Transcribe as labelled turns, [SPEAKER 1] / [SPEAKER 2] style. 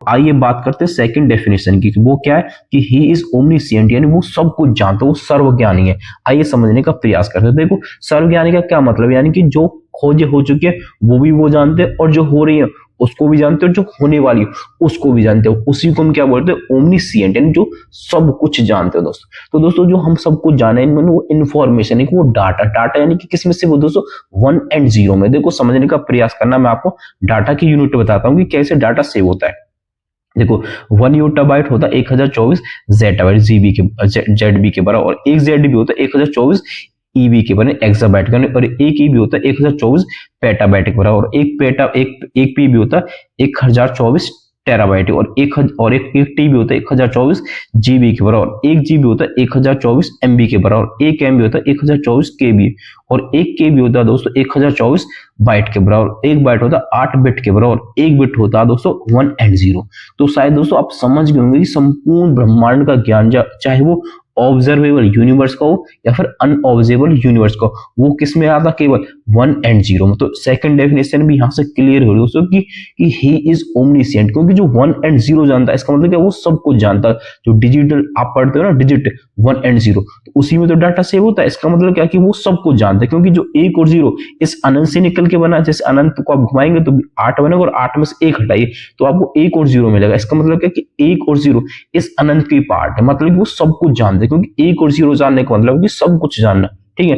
[SPEAKER 1] आइए बात करते हैं सेकंड डेफिनेशन की। वो क्या है कि ही इज ओमनीसिएंट, यानी वो सब कुछ जानता है, वो सर्वज्ञानी है। आइए समझने का प्रयास करते हैं। देखो सर्वज्ञानी का क्या मतलब, यानी कि जो खोज हो चुकी है वो भी वो जानते हैं, और जो हो रही है उसको भी जानते हो, जो होने वाली है उसको भी जानते हो। उसी को हम क्या बोलते हैं, ओमनीसिएंट, यानी जो सब कुछ जानते हो दोस्तों। तो दोस्तों जो हम सब कुछ जाने वो इंफॉर्मेशन है कि वो डाटा, डाटा यानी कि किसमें से, वो दोस्तों 1 एंड 0 में। देखो समझने का प्रयास करना, मैं आपको डाटा की यूनिट बताता हूँ कि कैसे डाटा सेव होता है। देखो 1 योटाबाइट होता है 1024 जेटाबाइट जीबी के जेडबी के बराबर, और 1 जेडबी होता है 1024 ईबी के बराबर एक्साबाइट का, और 1 ईबी होता है 1024 पेटाबाइट के बराबर, और एक पीबी होता है 1024 टेराबाइट, और एक टीबी होता है 1024 जीबी के बराबर, 1 जीबी होता है 1024 एमबी के बराबर, 1 एमबी होता है 1024 केबी, और 1 केबी होता है दोस्तों 1024 बाइट के बराबर, 1 बाइट होता है 8 बिट के बराबर, 1 बिट होता है दोस्तों 1 एंड 0। तो शायद दोस्तों आप समझ गए होंगे कि संपूर्ण ब्रह्मांड का ज्ञान, चाहे वो ऑब्जर्वेबल यूनिवर्स का हो या फिर अनऑब्जर्वेबल यूनिवर्स का, वो किस में आता, केवल 1 एंड 0 में। तो सेकंड डेफिनेशन भी यहां से क्लियर हो रही है दोस्तों कि ही इज ओमनीसिएंट, क्योंकि जो 1 एंड 0 जानता है इसका मतलब क्या, वो सब कुछ जानता है। जो डिजिटल आप पढ़ते हो ना, डिजिट 1 एंड 0, तो उसी में तो डाटा सेव होता है। इसका मतलब क्या कि वो सब कुछ जानता है, क्योंकि जो 1 और 0 इस अनंत से निकल के बना है। जैसे अनंत को आप घुमाएंगे तो 8 बनेगा, और 8 में से 1 हटाइए तो आपको 1 और 0 मिलेगा। इसका मतलब क्या कि 1 और 0 इस अनंत की पार्ट है, मतलब वो सब कुछ जानते हैं, क्योंकि 1 और 0 जानने का मतलब है कि सब कुछ जानना। ठीक है।